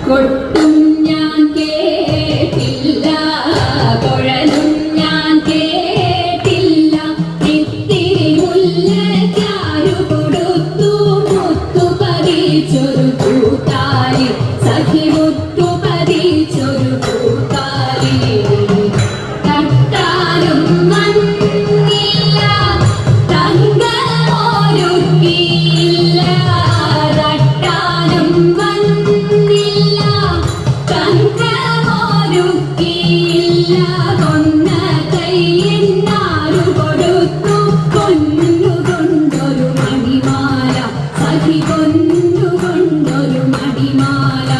കൊട്ടും ഞാൻ കേട്ടില്ല, കുഴലും ഞാൻ കേട്ടില്ല. ഇത്തിരി മുല്ലയ്ക്കാരു കൊടുത്തു മുത്തു പതിച്ചൊരു കൂത്താലി, സഖി മുത്തു പതിച്ചൊരു കൂത്താലി. തട്ടാനും മണ്ണില്ല, തങ്കമൊരുക്കിയില്ല. തട്ടാനും മണ്ണില്ല, തങ്കമൊരുക്കിയില്ല. കൊന്ന കൈയിന്നാരു കൊടുത്തു കൊണ്ടുകൊണ്ടൊരു മണിമാല, സഖി കൊണ്ടുകൊണ്ടൊരു മണിമാല.